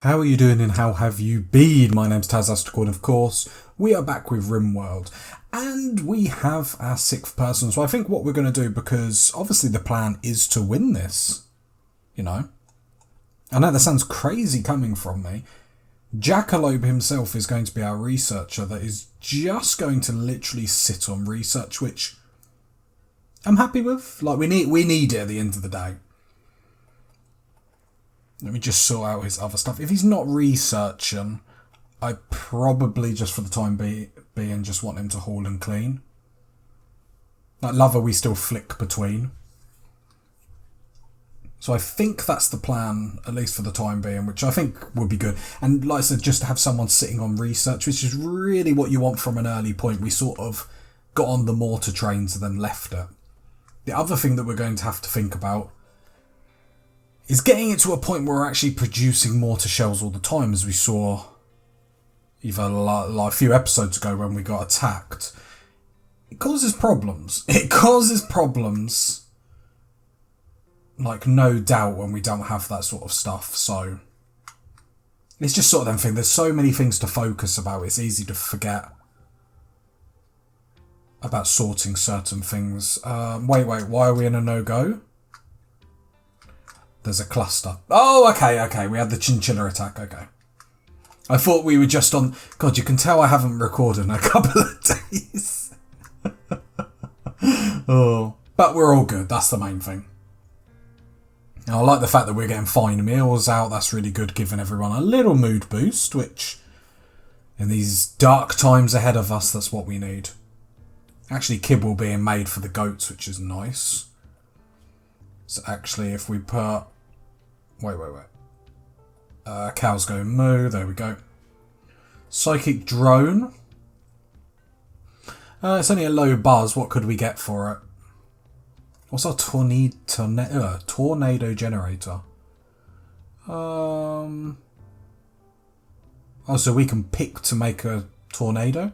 How are you doing and how have you been? My name's Taz Astracorn, and of course, we are back with Rimworld. And we have our sixth person, so I think what we're going to do, because obviously the plan is to win this, you know. I know that sounds crazy coming from me. Jackalope himself is going to be our researcher that is just going to literally sit on research, which I'm happy with. Like, we need it at the end of the day. Let me just sort out his other stuff. If he's not researching, I probably just for the time being just want him to haul and clean. Like lover we still flick between. So I think that's the plan, at least for the time being, which I think would be good. And like I said, just to have someone sitting on research, which is really what you want from an early point. We sort of got on the mortar trains and then left it. The other thing that we're going to have to think about is getting it to a point where we're actually producing mortar shells all the time, as we saw either like a few episodes ago when we got attacked. It causes problems. It causes problems, like no doubt, when we don't have that sort of stuff. So it's just sort of them thing. There's so many things to focus about. It's easy to forget about sorting certain things. Wait, why are we in a no-go? There's a cluster. Oh, okay. We had the chinchilla attack. Okay. I thought we were just on... God, you can tell I haven't recorded in a couple of days. Oh, but we're all good. That's the main thing. Now, I like the fact that we're getting fine meals out. That's really good, giving everyone a little mood boost, which in these dark times ahead of us, that's what we need. Actually, kibble being made for the goats, which is nice. So actually, if we put... Wait. Cows go moo. There we go. Psychic drone. It's only a low buzz. What could we get for it? What's our tornado generator? Oh, so we can pick to make a tornado?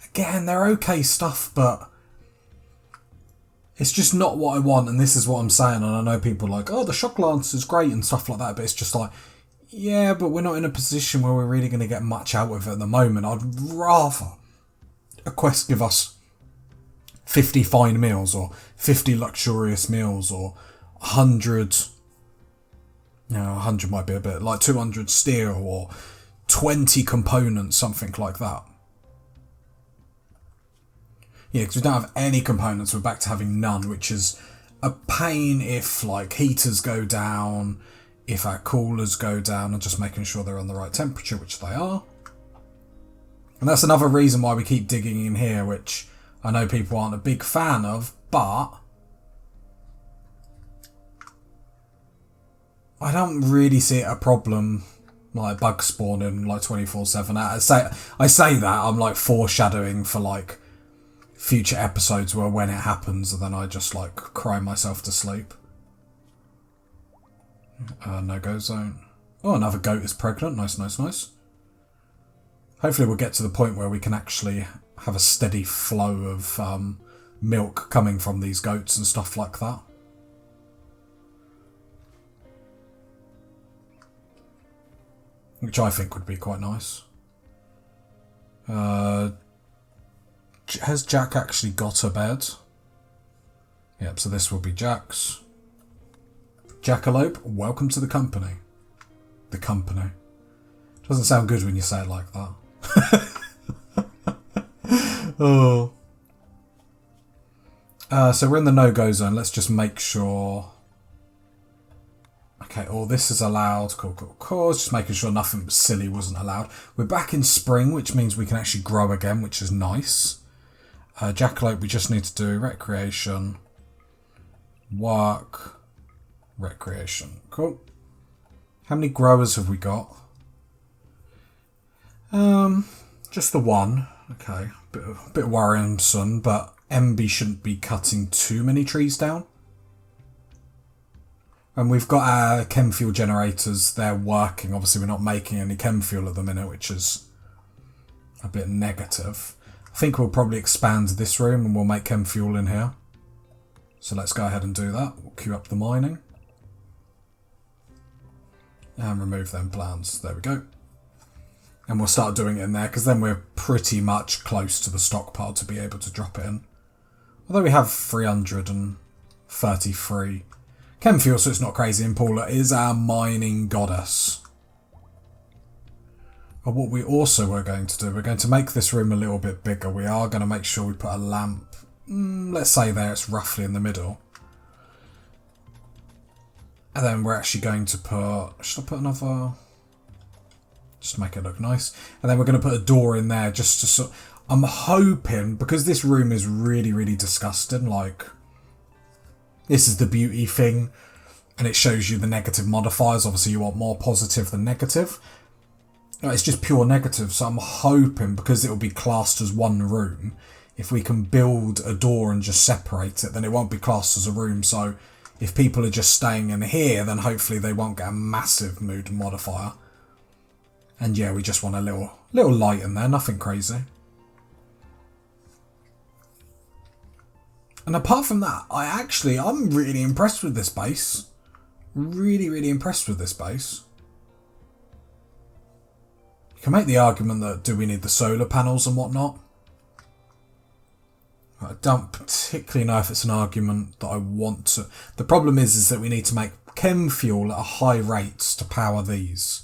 Again, they're okay stuff, but it's just not what I want, and this is what I'm saying. And I know people are like, oh, the shock lance is great and stuff like that, but it's just like, yeah, but we're not in a position where we're really going to get much out of it at the moment. I'd rather a quest give us 50 fine meals, or 50 luxurious meals, or 100, 100 might be a bit, like 200 steel, or 20 components, something like that. Yeah, because we don't have any components, we're back to having none, which is a pain if like heaters go down, if our coolers go down, and just making sure they're on the right temperature, which they are. And that's another reason why we keep digging in here, which I know people aren't a big fan of, but I don't really see it a problem, like bug spawning like 24/7. I say that, I'm like foreshadowing for like future episodes where when it happens, and then I just like cry myself to sleep. No-go zone. Oh, another goat is pregnant. Nice. Hopefully we'll get to the point where we can actually have a steady flow of milk coming from these goats and stuff like that. Which I think would be quite nice. Has Jack actually got a bed? Yep, so this will be Jack's. Jackalope, welcome to the company. The company. Doesn't sound good when you say it like that. Oh. So we're in the no-go zone. Let's just make sure... Okay, all this is allowed. Cool. Just making sure nothing silly wasn't allowed. We're back in spring, which means we can actually grow again, which is nice. Jackalope, we just need to do recreation, work, recreation. Cool. How many growers have we got? Just the one. Okay, bit worrisome, but MB shouldn't be cutting too many trees down. And we've got our chem fuel generators. They're working. Obviously, we're not making any chem fuel at the minute, which is a bit negative. I think we'll probably expand this room and we'll make chem fuel in here. So let's go ahead and do that. We'll queue up the mining. And remove them plans. There we go. And we'll start doing it in there, because then we're pretty much close to the stockpile to be able to drop it in. Although we have 333 chem fuel, so it's not crazy. And Paula is our mining goddess. But what we also are going to do, we're going to make this room a little bit bigger. We are going to make sure we put a lamp, let's say there, it's roughly in the middle. And then we're actually going to put, should I put another, just to make it look nice. And then we're going to put a door in there just to sort, I'm hoping, because this room is really, really disgusting, like, this is the beauty thing, and it shows you the negative modifiers. Obviously you want more positive than negative. It's just pure negative, so I'm hoping, because it will be classed as one room, if we can build a door and just separate it, then it won't be classed as a room. So if people are just staying in here, then hopefully they won't get a massive mood modifier. And yeah, we just want a little light in there, nothing crazy. And apart from that, I'm really impressed with this base. Really, really impressed with this base. You can make the argument that, do we need the solar panels and whatnot? I don't particularly know if it's an argument that I want to. The problem is that we need to make chem fuel at a high rate to power these.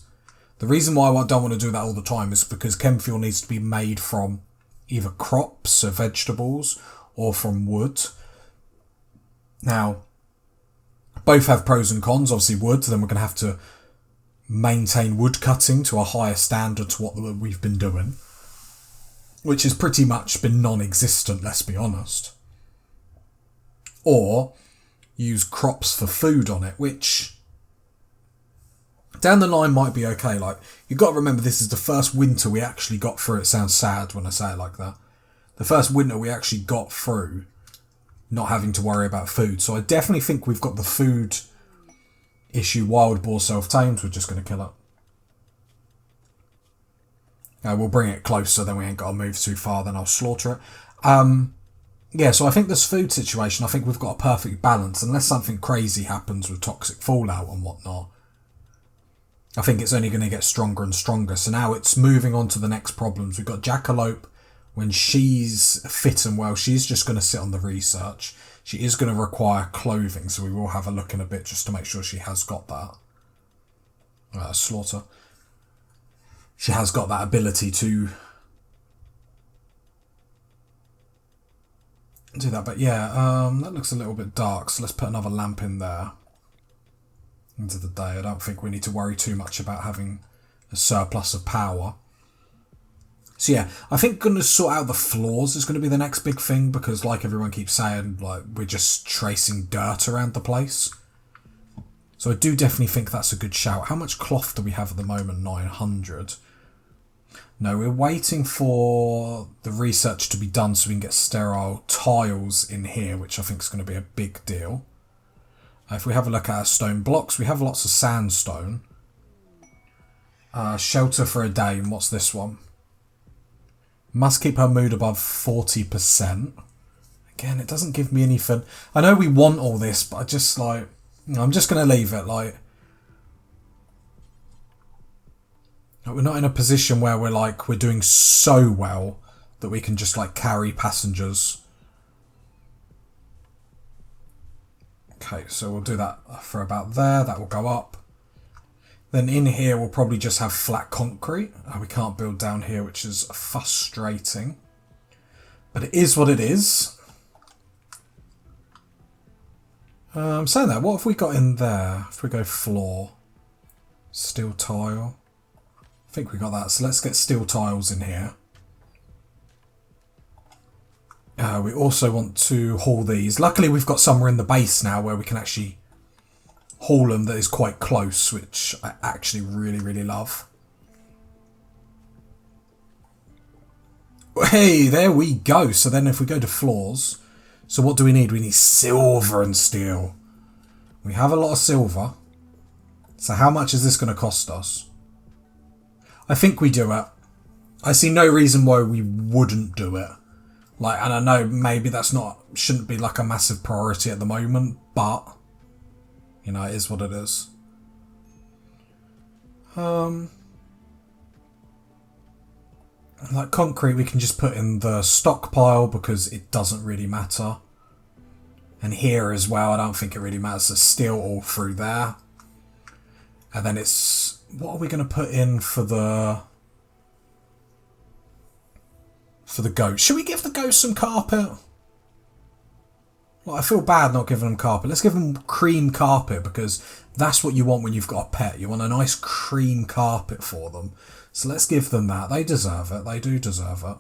The reason why I don't want to do that all the time is because chem fuel needs to be made from either crops, so vegetables, or from wood. Now, both have pros and cons. Obviously wood, then we're going to have to maintain wood cutting to a higher standard to what we've been doing, which has pretty much been non-existent, let's be honest. Or use crops for food on it, which down the line might be okay. Like, you've got to remember, this is the first winter we actually got through. It sounds sad when I say it like that. The first winter we actually got through not having to worry about food. So I definitely think we've got the food issue wild boar self-tamed. We're just going to kill it. We'll bring it closer, then we ain't got to move too far, then I'll slaughter it. Yeah, so I think this food situation, I think we've got a perfect balance. Unless something crazy happens with toxic fallout and whatnot, I think it's only going to get stronger and stronger. So now it's moving on to the next problems. We've got Jackalope. When she's fit and well, she's just going to sit on the research. She is going to require clothing, so we will have a look in a bit just to make sure she has got that. Slaughter. She has got that ability to do that. But yeah, that looks a little bit dark, so let's put another lamp in there. Into the day. I don't think we need to worry too much about having a surplus of power. So yeah, I think going to sort out the floors is going to be the next big thing, because like everyone keeps saying, like, we're just tracing dirt around the place. So I do definitely think that's a good shout. How much cloth do we have at the moment? 900. No, we're waiting for the research to be done so we can get sterile tiles in here, which I think is going to be a big deal. If we have a look at our stone blocks, we have lots of sandstone. Shelter for a day, and what's this one? Must keep her mood above 40%. Again, it doesn't give me anything. I know we want all this, but I just, like, I'm just going to leave it, like, we're not in a position where we're doing so well that we can just, like, carry passengers. Okay, so we'll do that for about there. That will go up. Then in here, we'll probably just have flat concrete. We can't build down here, which is frustrating. But it is what it is. I'm saying that. What have we got in there? If we go floor. Steel tile. I think we got that. So let's get steel tiles in here. We also want to haul these. Luckily, we've got somewhere in the base now where we can actually haul them that is quite close, which I actually really, really love. Hey, there we go. So then if we go to floors, so what do we need? We need silver and steel. We have a lot of silver. So how much is this going to cost us? I think we do it. I see no reason why we wouldn't do it. Like, and I know maybe that's shouldn't be like a massive priority at the moment, but you know, it is what it is. Like concrete we can just put in the stockpile because it doesn't really matter. And here as well, I don't think it really matters. So steel all through there. And then it's... What are we going to put in for the... For the goat? Should we give the goat some carpet? Well, I feel bad not giving them carpet. Let's give them cream carpet because that's what you want when you've got a pet. You want a nice cream carpet for them. So let's give them that. They deserve it. They do deserve it.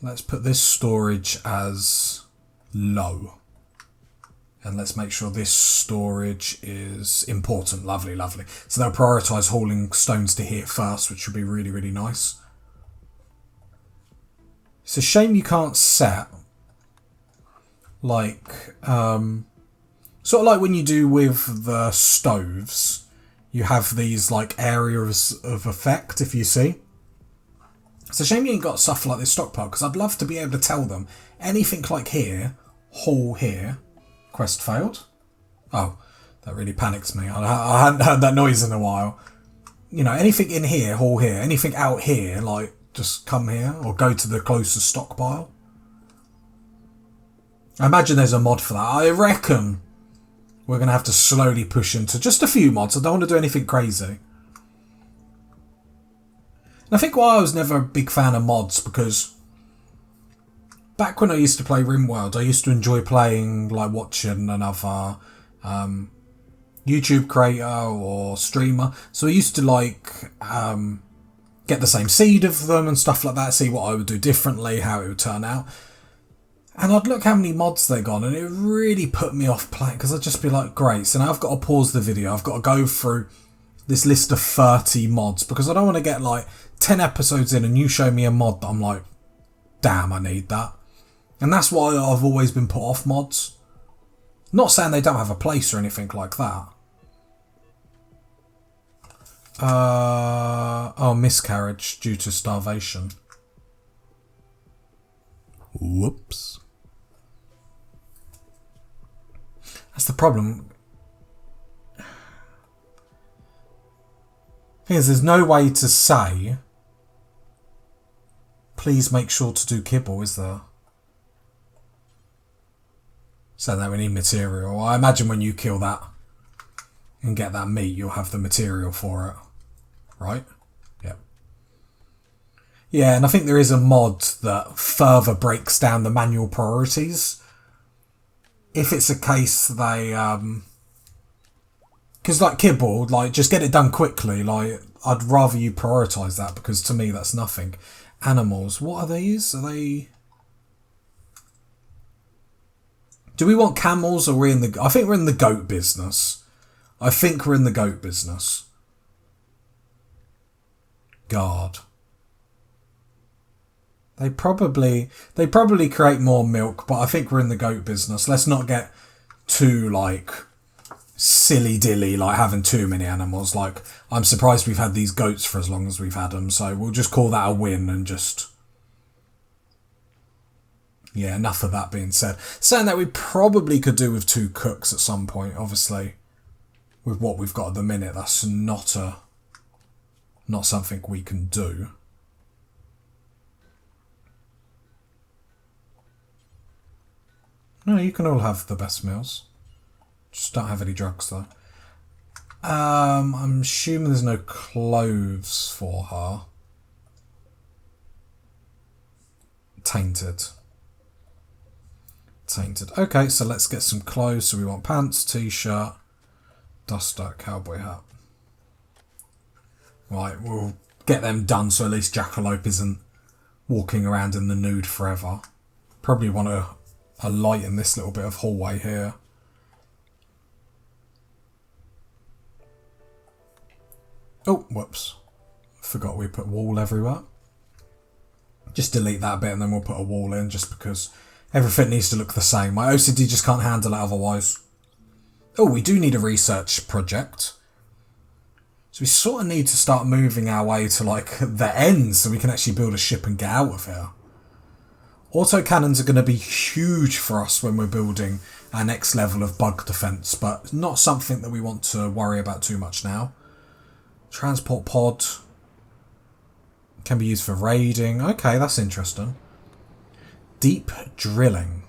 Let's put this storage as low. And let's make sure this storage is important. Lovely, lovely. So they'll prioritise hauling stones to here first, which would be really, really nice. It's a shame you can't set, like, sort of like when you do with the stoves, you have these, like, areas of effect, if you see. It's a shame you ain't got stuff like this stockpile, because I'd love to be able to tell them anything like here, haul here, quest failed. Oh, that really panics me. I hadn't heard that noise in a while. You know, anything in here, haul here. Anything out here, like, just come here or go to the closest stockpile. I imagine there's a mod for that. I reckon we're going to have to slowly push into just a few mods. I don't want to do anything crazy. And I think why I was never a big fan of mods, because back when I used to play Rimworld, I used to enjoy playing, like watching another YouTube creator or streamer. So I used to like get the same seed of them and stuff like that, see what I would do differently, how it would turn out. And I'd look how many mods they got, and it really put me off playing, because I'd just be like, great, so now I've got to pause the video, I've got to go through this list of 30 mods, because I don't want to get like 10 episodes in and you show me a mod that I'm like, damn, I need that. And that's why I've always been put off mods. Not saying they don't have a place or anything like that. Oh, miscarriage due to starvation. Whoops. That's the problem. Thing is, there's no way to say, please make sure to do kibble, is there? So that we need material. I imagine when you kill that and get that meat, you'll have the material for it. Right? Yep. Yeah, and I think there is a mod that further breaks down the manual priorities. If it's a case they... Because like kibble, like just get it done quickly. Like I'd rather you prioritise that, because to me that's nothing. Animals, what are these? Are they... Do we want camels, or are we in the... I think we're in the goat business. I think we're in the goat business. God. They probably create more milk, but I think we're in the goat business. Let's not get too, like, silly dilly, like having too many animals. Like, I'm surprised we've had these goats for as long as we've had them, so we'll just call that a win and just... Yeah, enough of that being said. Saying that we probably could do with 2 cooks at some point, obviously. With what we've got at the minute, that's not something we can do. No, you can all have the best meals. Just don't have any drugs, though. I'm assuming there's no clothes for her. Tainted. Okay, so let's get some clothes. So we want pants, t-shirt, duster, cowboy hat. Right, we'll get them done so at least Jackalope isn't walking around in the nude forever. Probably want a light in this little bit of hallway here. Oh, whoops. Forgot we put wall everywhere. Just delete that bit and then we'll put a wall in, just because everything needs to look the same. My OCD just can't handle it otherwise. Oh, we do need a research project. So we sort of need to start moving our way to like the end so we can actually build a ship and get out of here. Autocannons are going to be huge for us when we're building our next level of bug defense, but not something that we want to worry about too much now. Transport pod can be used for raiding. Okay, that's interesting. Deep drilling.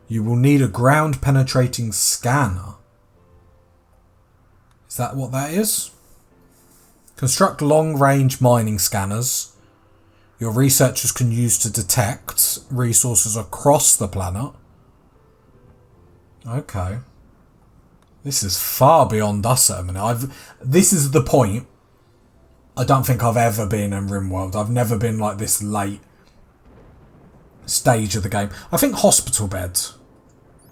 You will need a ground penetrating scanner. Is that what that is? Construct long range mining scanners. Your researchers can use to detect resources across the planet. Okay. This is far beyond us at a minute. This is the point. I don't think I've ever been in Rimworld. I've never been like this late stage of the game. I think hospital beds.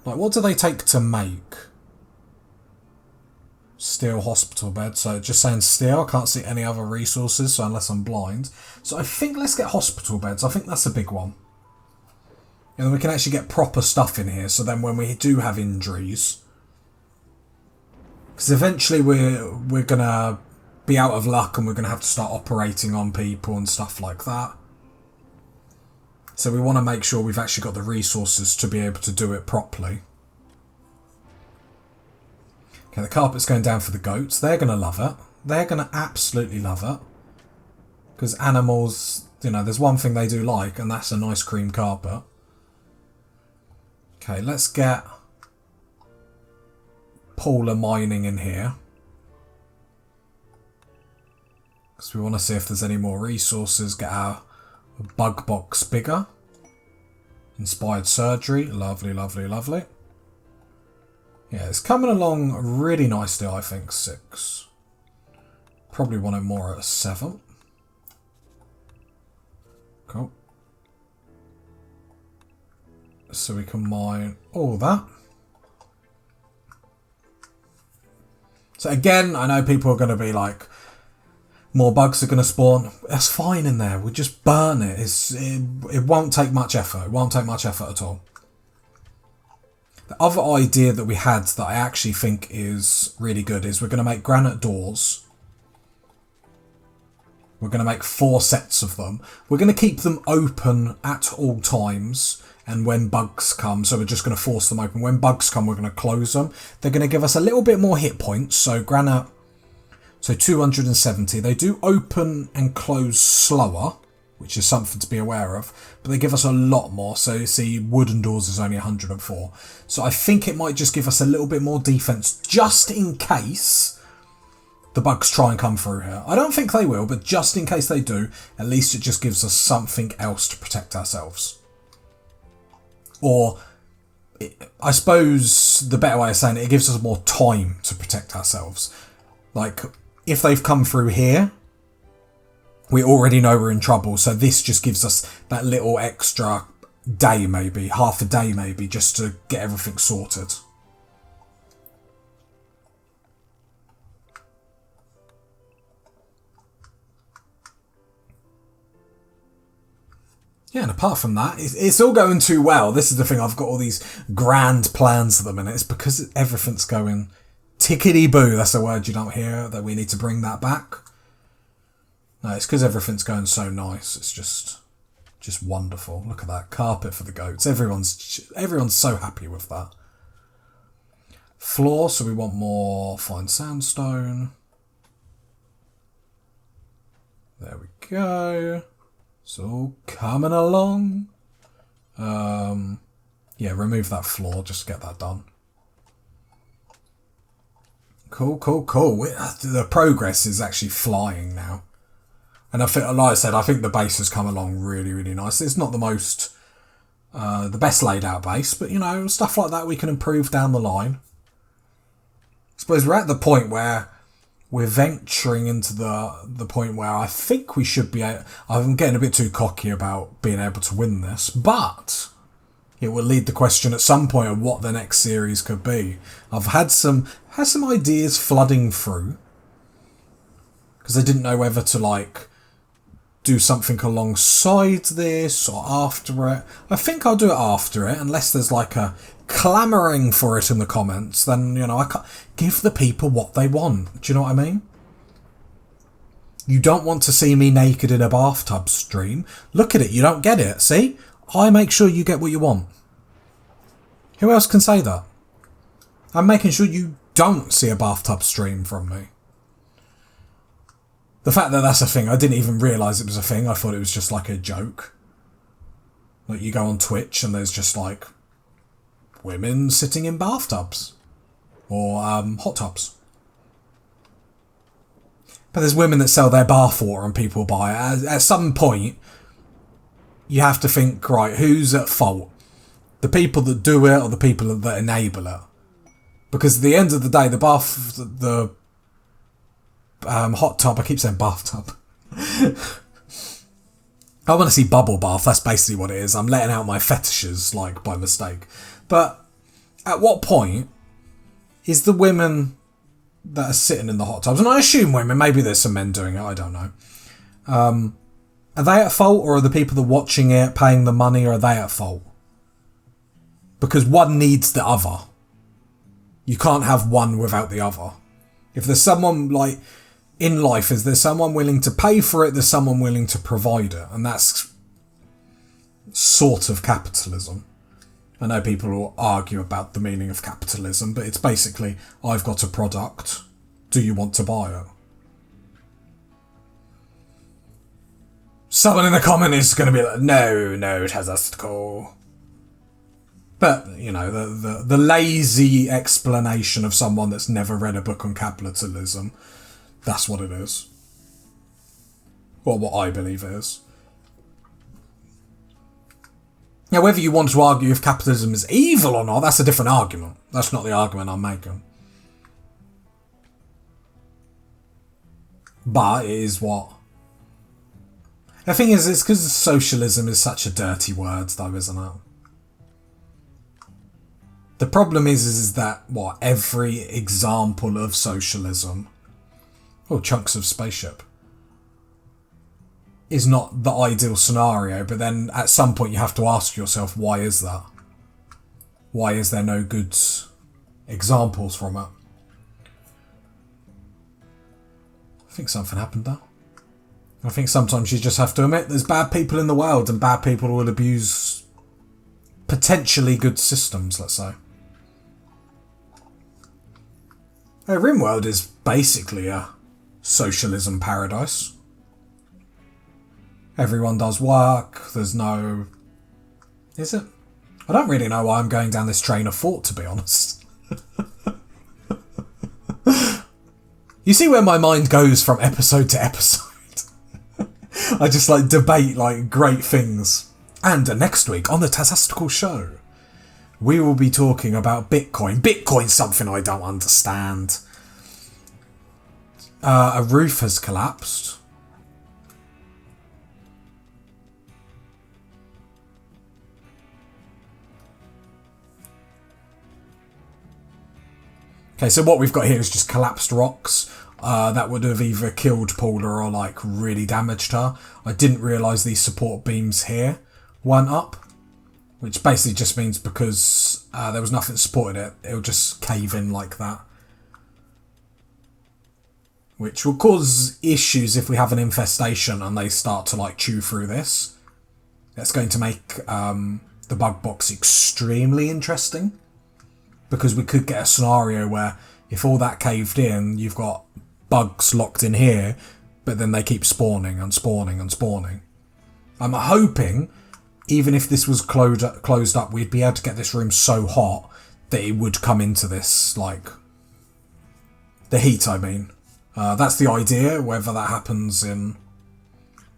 Like, what do they take to make? Steel hospital bed. So just saying steel. I can't see any other resources, so unless I'm blind. So I think let's get hospital beds. I think that's a big one. And then we can actually get proper stuff in here. So then when we do have injuries, because eventually we're gonna be out of luck and we're gonna have to start operating on people and stuff like that. So we want to make sure we've actually got the resources to be able to do it properly. Okay, the carpet's going down for the goats. They're going to love it. They're going to absolutely love it. Because animals, you know, there's one thing they do like, and that's a nice cream carpet. Okay, let's get polar mining in here. Because we want to see if there's any more resources. Get our bug box bigger. Inspired surgery. Lovely, lovely, lovely. Yeah, it's coming along really nicely, I think. 6. Probably want it more at a 7. Cool. So we can mine all that. So again, I know people are going to be like, more bugs are going to spawn. That's fine in there. We'll just burn it. It won't take much effort. It won't take much effort at all. The other idea that we had that I actually think is really good is we're going to make granite doors. We're going to make 4 sets of them. We're going to keep them open at all times. And when bugs come, so we're just going to force them open. When bugs come, we're going to close them. They're going to give us a little bit more hit points. So granite, so 270. They do open and close slower, which is something to be aware of, but they give us a lot more. So you see, wooden doors is only 104. So I think it might just give us a little bit more defense, just in case the bugs try and come through here. I don't think they will, but just in case they do, at least it just gives us something else to protect ourselves. Or, I suppose the better way of saying it, it gives us more time to protect ourselves. Like, if they've come through here, we already know we're in trouble, so this just gives us that little extra day maybe, half a day maybe, just to get everything sorted. Yeah, and apart from that, it's all going too well. This is the thing, I've got all these grand plans at the minute. It's because everything's going tickety-boo. That's a word you don't hear, that we need to bring that back. No, it's because everything's going so nice. It's just wonderful. Look at that carpet for the goats. Everyone's so happy with that. Floor, so we want more fine sandstone. There we go. It's all coming along. Yeah, remove that floor just to get that done. Cool, cool, cool. The progress is actually flying now. And I think, like I said, I think the base has come along really, really nice. It's not the most, the best laid out base, but you know, stuff like that we can improve down the line. I suppose we're at the point where we're venturing into the point where I think we should be. I'm getting a bit too cocky about being able to win this, but it will lead the question at some point of what the next series could be. I've had some ideas flooding through because I didn't know whether to like do something alongside this or after it. I think I'll do it after it, unless there's like a clamouring for it in the comments. Then, you know, I can't give the people what they want. Do you know what I mean? You don't want to see me naked in a bathtub stream. Look at it, you don't get it. See? I make sure you get what you want. Who else can say that? I'm making sure you don't see a bathtub stream from me. The fact that that's a thing, I didn't even realise it was a thing. I thought it was just like a joke. Like you go on Twitch and there's just like women sitting in bathtubs. Or hot tubs. But there's women that sell their bathwater and people buy it. At some point, you have to think, right, who's at fault? The people that do it or the people that enable it? Because at the end of the day, the hot tub, I keep saying bathtub. I want to see bubble bath, that's basically what it is. I'm letting out my fetishes, like, by mistake. But at what point is the women that are sitting in the hot tubs, and I assume women, maybe there's some men doing it, I don't know. Are they at fault, or are the people that are watching it, paying the money, or are they at fault? Because one needs the other. You can't have one without the other. If there's someone, like, in life, is there someone willing to pay for it, there's someone willing to provide it, and that's sort of capitalism. I know people will argue about the meaning of capitalism, but it's basically, I've got a product, do you want to buy it? Someone in the comment is going to be like, no, it has us to call. But, you know, the lazy explanation of someone that's never read a book on capitalism, that's what it is. Or what I believe it is. Now, whether you want to argue if capitalism is evil or not, that's a different argument. That's not the argument I'm making. But it is what... The thing is, it's because socialism is such a dirty word, though, isn't it? The problem is that, what, every example of socialism, or chunks of spaceship, is not the ideal scenario, but then at some point you have to ask yourself, why is that? Why is there no good examples from it? I think something happened there. I think sometimes you just have to admit there's bad people in the world, and bad people will abuse potentially good systems, let's say. Rimworld is basically a socialism paradise. Everyone does work, there's no... Is it? I don't really know why I'm going down this train of thought, to be honest. You see where my mind goes from episode to episode? I just like debate like great things. And next week on the Tasastical Show, we will be talking about Bitcoin. Bitcoin's something I don't understand. A roof has collapsed. Okay, so what we've got here is just collapsed rocks. That would have either killed Paula or like really damaged her. I didn't realise these support beams here weren't up, which basically just means because there was nothing supporting it, it'll just cave in like that. Which will cause issues if we have an infestation and they start to like chew through this. That's going to make the bug box extremely interesting, because we could get a scenario where if all that caved in, you've got bugs locked in here, but then they keep spawning and spawning and spawning. I'm hoping, even if this was closed up, we'd be able to get this room so hot that it would come into this, like, the heat, I mean. That's the idea. Whether that happens in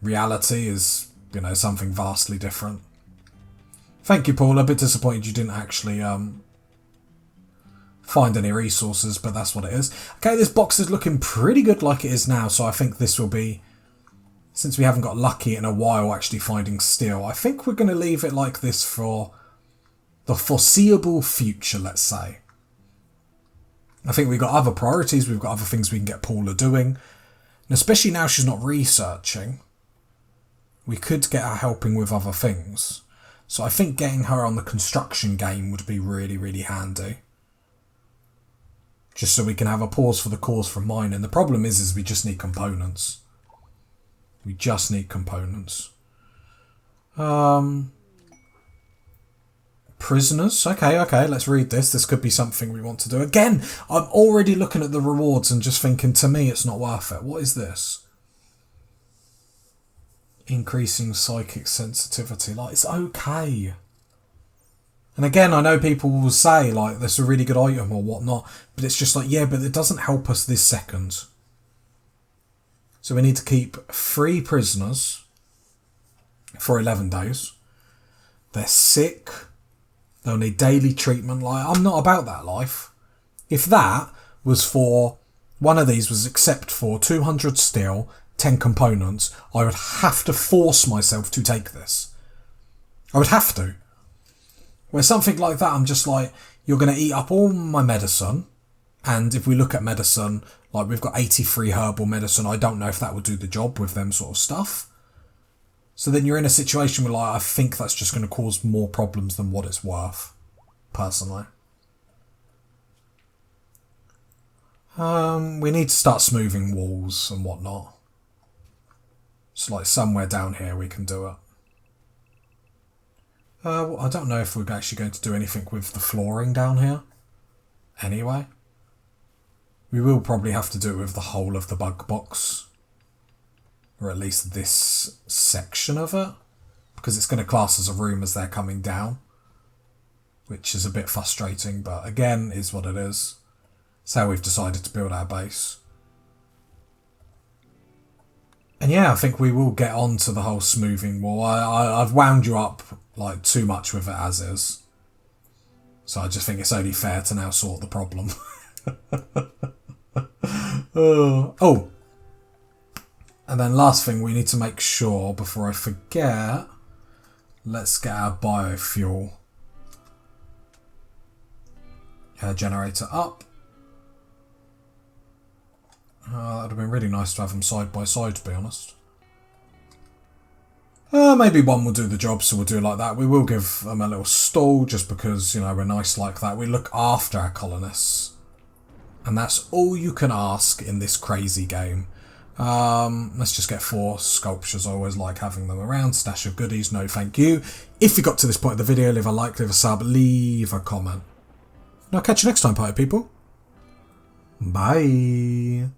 reality is, you know, something vastly different. Thank you, Paul. A bit disappointed you didn't actually find any resources, but that's what it is. Okay, this box is looking pretty good like it is now, so I think this will be, since we haven't got lucky in a while actually finding steel, I think we're going to leave it like this for the foreseeable future, let's say. I think we've got other priorities, we've got other things we can get Paula doing, and especially now she's not researching, we could get her helping with other things. So I think getting her on the construction game would be really, really handy. Just so we can have a pause for the cause from mining. The problem is we just need components. We just need components. Prisoners. Okay, let's read this. This could be something we want to do. Again, I'm already looking at the rewards and just thinking, to me, it's not worth it. What is this? Increasing psychic sensitivity. Like, it's okay. And again, I know people will say, like, that's a really good item or whatnot, but it's just like, yeah, but it doesn't help us this second. So we need to keep 3 prisoners for 11 days. They're sick. They'll need daily treatment. Like, I'm not about that life. If that was for, one of these was except for 200 steel, 10 components, I would have to force myself to take this. I would have to. Where something like that, I'm just like, you're going to eat up all my medicine. And if we look at medicine, like we've got 83 herbal medicine, I don't know if that would do the job with them sort of stuff. So then you're in a situation where, like, I think that's just going to cause more problems than what it's worth, personally. We need to start smoothing walls and whatnot. So, like, somewhere down here we can do it. Well, I don't know if we're actually going to do anything with the flooring down here. Anyway. We will probably have to do it with the whole of the bug box. Or at least this section of it. Because it's going to class as a room as they're coming down. Which is a bit frustrating, but again, is what it is. It's how we've decided to build our base. And yeah, I think we will get on to the whole smoothing wall. I've wound you up like too much with it as is. So I just think it's only fair to now sort the problem. Oh. And then last thing, we need to make sure, before I forget, let's get our biofuel generator up. That would have been really nice to have them side by side, to be honest. Maybe one will do the job, so we'll do it like that. We will give them a little stall, just because, you know, we're nice like that. We look after our colonists. And that's all you can ask in this crazy game. Let's just get 4 sculptures. I always like having them around. Stash of goodies, no thank you. If you got to this point of the video, leave a like, leave a sub, leave a comment. And I'll catch you next time, party people. Bye.